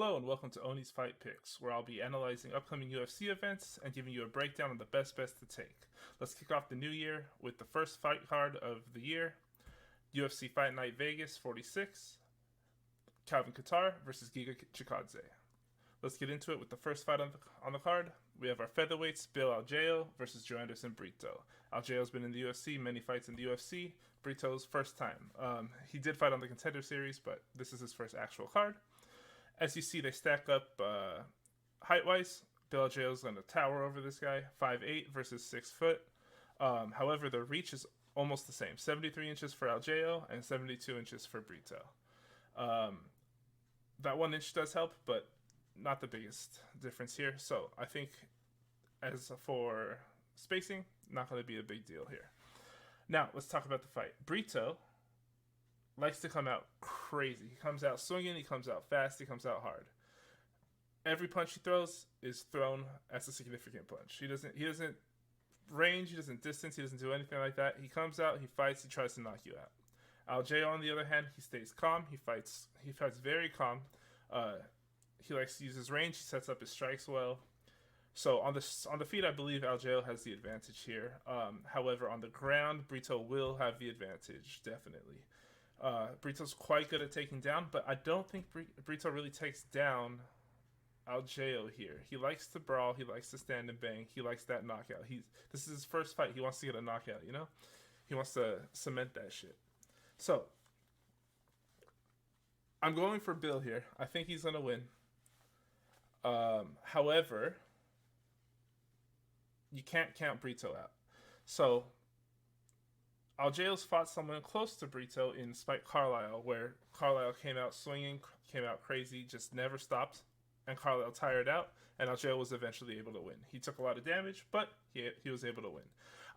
Hello and welcome to Oni's Fight Picks, where I'll be analyzing upcoming UFC events and giving you a breakdown of the best bets to take. Let's kick off the new year with the first fight card of the year, UFC Fight Night Vegas 46, Kattar versus Giga Chikadze. Let's get into it with the first fight on the card. We have our featherweights, Algeo versus Joanderson Brito. Algeo's been in the UFC, many fights in the UFC. Brito's first time. He did fight on the Contender Series, but this is his first actual card. As you see, they stack up height-wise. Algeo's going to tower over this guy, 5'8" versus 6 foot. However, the reach is almost the same, 73 inches for Algeo and 72 inches for Brito. That 1 inch does help, but not the biggest difference here. So I think as for spacing, not going to be a big deal here. Now, let's talk about the fight. Brito likes to come out crazy. He comes out swinging, he comes out fast, he comes out hard. Every punch he throws is thrown as a significant punch. He doesn't range, he doesn't distance, he doesn't do anything like that. He comes out, he fights, he tries to knock you out. Algeo, on the other hand, he stays calm, he fights very calm. He likes to use his range, he sets up his strikes well. So on the feet, I believe Algeo has the advantage here. However, on the ground, Brito will have the advantage, definitely. Brito's quite good at taking down, but I don't think Brito really takes down Algeo here. He likes to brawl, he likes to stand and bang, he likes that knockout. This is his first fight, he wants to get a knockout, you know? He wants to cement that shit. So, I'm going for Bill here. I think he's going to win. However, you can't count Brito out. So, Algeo's fought someone close to Brito in Spike Carlisle, where Carlisle came out swinging, came out crazy, just never stopped, and Carlisle tired out, and Algeo was eventually able to win. He took a lot of damage, but he was able to win.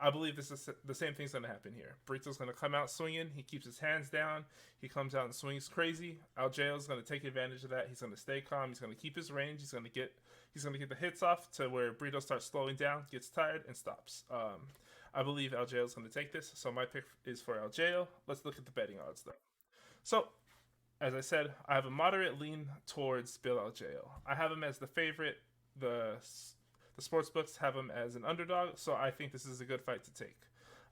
I believe the same thing's going to happen here. Brito's going to come out swinging. He keeps his hands down. He comes out and swings crazy. Algeo's going to take advantage of that. He's going to stay calm. He's going to keep his range. He's going to get the hits off to where Brito starts slowing down, gets tired, and stops. I believe Algeo's going to take this, so my pick is for Algeo. Let's look at the betting odds, though. So, as I said, I have a moderate lean towards Bill Algeo. I have him as the favorite. The sports books have him as an underdog, so I think this is a good fight to take.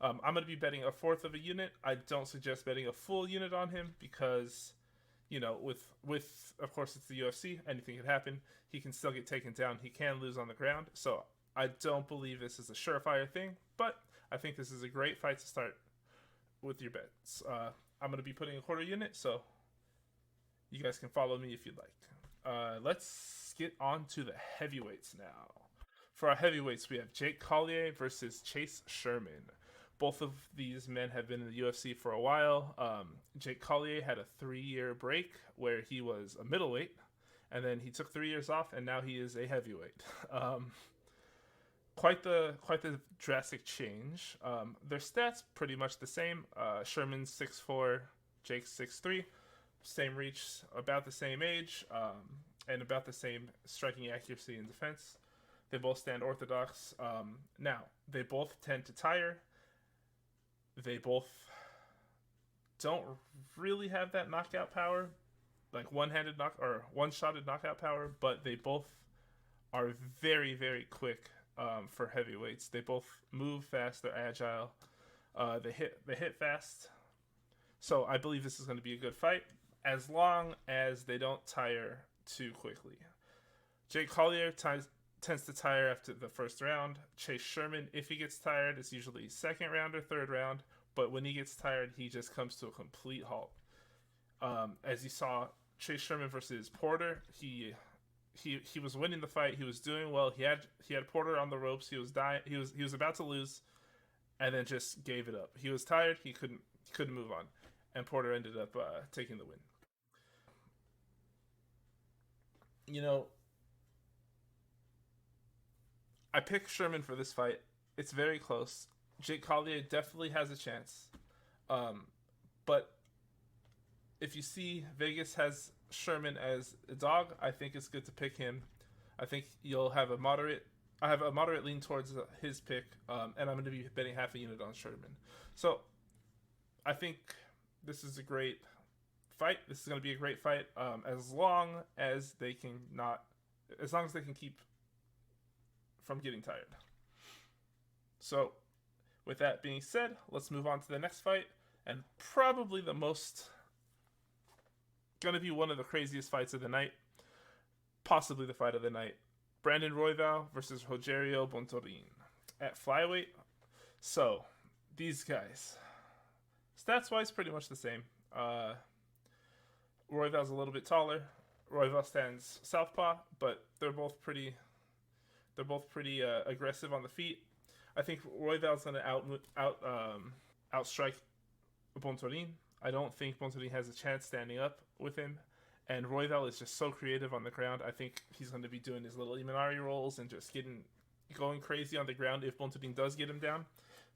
I'm going to be betting a fourth of a unit. I don't suggest betting a full unit on him because, you know, with of course it's the UFC, anything can happen. He can still get taken down. He can lose on the ground. So I don't believe this is a surefire thing, but I think this is a great fight to start with your bets. I'm going to be putting a quarter unit, so you guys can follow me if you'd like. Let's get on to the heavyweights now. For our heavyweights, we have Jake Collier versus Chase Sherman. Both of these men have been in the UFC for a while. Jake Collier had a 3-year break where he was a middleweight, and then he took 3 years off, and now he is a heavyweight. Quite the drastic change. Their stats pretty much the same. Sherman's 6'4", Jake's 6'3", same reach, about the same age, and about the same striking accuracy and defense. They both stand orthodox. Now, they both tend to tire. They both don't really have that knockout power, like one-shotted knockout power, but they both are very, very quick for heavyweights. They both move fast. They're agile. They hit fast. So I believe this is going to be a good fight as long as they don't tire too quickly. Jake Collier tends to tire after the first round. Chase Sherman, if he gets tired, it's usually second round or third round. But when he gets tired, he just comes to a complete halt. As you saw, Chase Sherman versus Porter, he was winning the fight. He was doing well. He had Porter on the ropes. He was dying. He was about to lose, and then just gave it up. He was tired. He couldn't move on, and Porter ended up taking the win. You know, I picked Sherman for this fight. It's very close. Jake Collier definitely has a chance. But if you see Vegas has Sherman as a dog, I think it's good to pick him. I think you'll have I have a moderate lean towards his pick, and I'm going to be betting half a unit on Sherman. So I think this is a great fight. This is going to be a great fight. As long as they can keep from getting tired. So, with that being said, let's move on to the next fight, and probably the most going to be one of the craziest fights of the night, possibly the fight of the night. Brandon Royval versus Rogerio Bontorin at flyweight. So, these guys, stats-wise, pretty much the same. Royval's a little bit taller. Royval stands southpaw, but they're both pretty aggressive on the feet. I think Royval's going to outstrike Bontorin. I don't think Bontorin has a chance standing up with him. And Royval is just so creative on the ground. I think he's going to be doing his little Imanari rolls and just going crazy on the ground if Bontorin does get him down.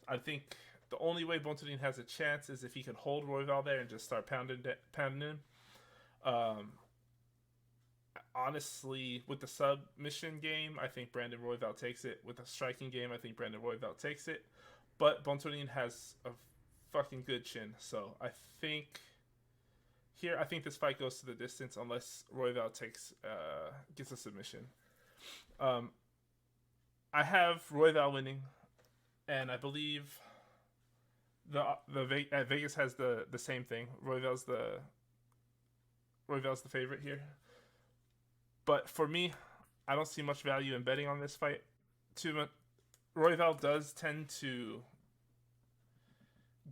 I think the only way Bontorin has a chance is if he can hold Royval there and just start pounding him. Honestly, with the submission game, I think Brandon Royval takes it. With the striking game, I think Brandon Royval takes it. But Bontorin has a fucking good chin, so I think this fight goes to the distance unless Royval gets a submission. I have Royval winning, and I believe Vegas has the same thing. Royval's the favorite here. But for me, I don't see much value in betting on this fight. Royval does tend to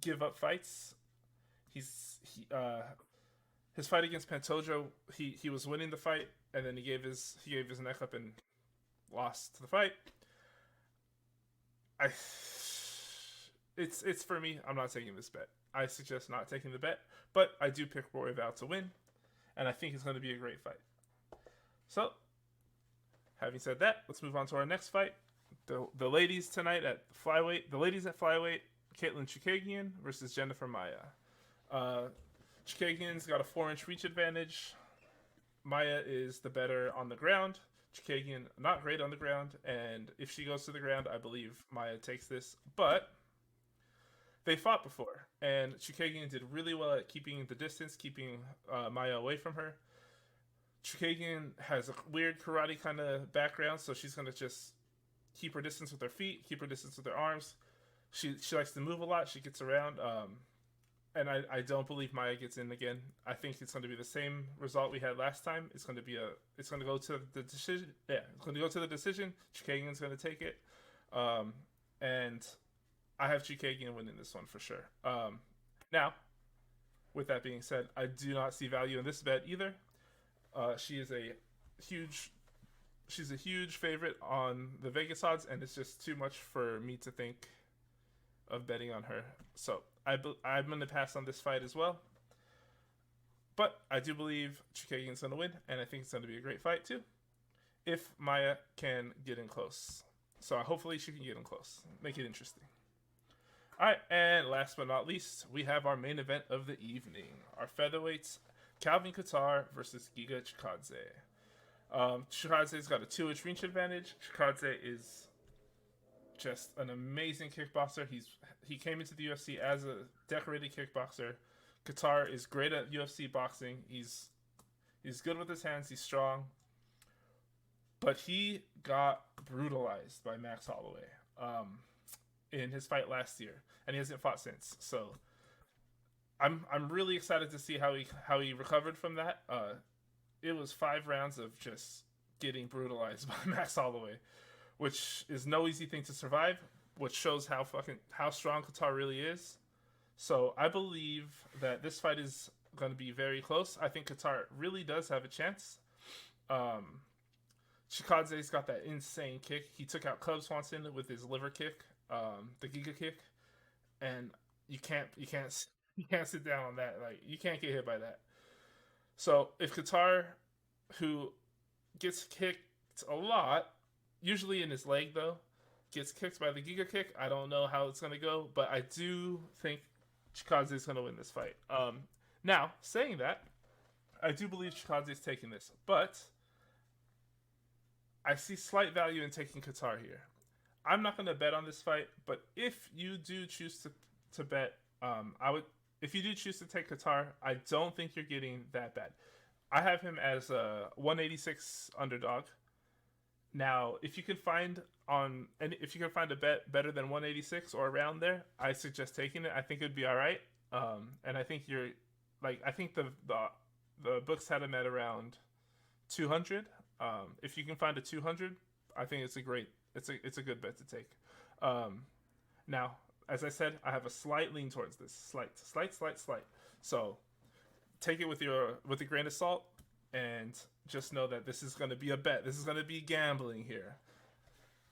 give up fights. His fight against Pantoja, he was winning the fight, and then he gave his neck up and lost the fight. It's for me. I'm not taking this bet. I suggest not taking the bet, but I do pick Royval to win, and I think it's going to be a great fight. So, having said that, let's move on to our next fight. The ladies tonight at flyweight. The ladies at flyweight: Katlyn Chookagian versus Jennifer Maia. Chookagian's got a 4-inch reach advantage. Maia is the better on the ground. Chookagian not great on the ground, and if she goes to the ground, I believe Maia takes this. But they fought before, and Chookagian did really well at keeping the distance, keeping Maia away from her. Chookagian has a weird karate kind of background, so she's going to just keep her distance with her feet, keep her distance with her arms. She likes to move a lot. She gets around. And I don't believe Maia gets in again. I think it's going to be the same result we had last time. It's going to go to the decision. Yeah, it's going to go to the decision. Chookagian's going to take it. And I have Chookagian winning this one for sure. Now, with that being said, I do not see value in this bet either. She's a huge favorite on the Vegas odds, and it's just too much for me to think of betting on her. So I'm going to pass on this fight as well. But I do believe Chookagian's going to win, and I think it's going to be a great fight too, if Maia can get in close. So hopefully she can get in close. Make it interesting. All right, and last but not least, we have our main event of the evening. Our featherweights, Kattar versus Giga Chikadze. Chikadze's got a 2-inch reach advantage. Chikadze is just an amazing kickboxer. He came into the UFC as a decorated kickboxer. Kattar is great at UFC boxing. He's good with his hands. He's strong. But he got brutalized by Max Holloway in his fight last year, and he hasn't fought since. So I'm really excited to see how he recovered from that. It was 5 rounds of just getting brutalized by Max Holloway, which is no easy thing to survive, which shows how strong Kattar really is. So I believe that this fight is going to be very close. I think Kattar really does have a chance. Chikadze's got that insane kick. He took out Cub Swanson with his liver kick, the Giga kick, and you can't sit down on that. Like, you can't get hit by that. So if Kattar, who gets kicked a lot, usually in his leg though, gets kicked by the Giga kick, I don't know how it's going to go, but I do think Chikadze is going to win this fight. Now, saying that, I do believe Chikadze is taking this, but I see slight value in taking Kattar here. I'm not going to bet on this fight, but if you do choose to bet, if you do choose to take Kattar, I don't think you're getting that bad. I have him as a 186 underdog. Now, if you can find a bet better than 186 or around there, I suggest taking it. I think it'd be all right. And I think I think the books had him at around 200. If you can find a 200, I think it's a good bet to take. Now, as I said, I have a slight lean towards this, slight. So take it with a grain of salt, and just know that this is going to be a bet. This is going to be gambling here.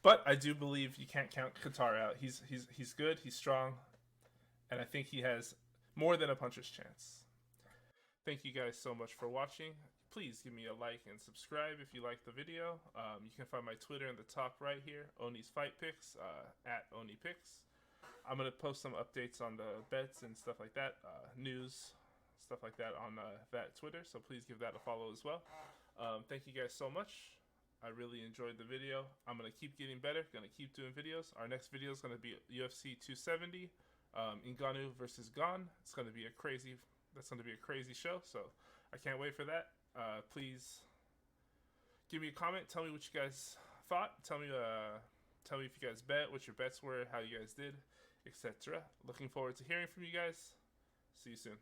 But I do believe you can't count Kattar out. He's good. He's strong, and I think he has more than a puncher's chance. Thank you guys so much for watching. Please give me a like and subscribe if you like the video. You can find my Twitter in the top right here, Oni's Fight Picks, at Oni Picks. I'm going to post some updates on the bets and stuff like that, news, stuff like that on that Twitter, so please give that a follow as well. Thank you guys so much. I really enjoyed the video. I'm going to keep getting better, going to keep doing videos. Our next video is going to be UFC 270, Ngannou versus Gane. It's going to be that's going to be a crazy show, so I can't wait for that. Please give me a comment. Tell me what you guys thought. Tell me if you guys bet, what your bets were, how you guys did, etc. Looking forward to hearing from you guys. See you soon.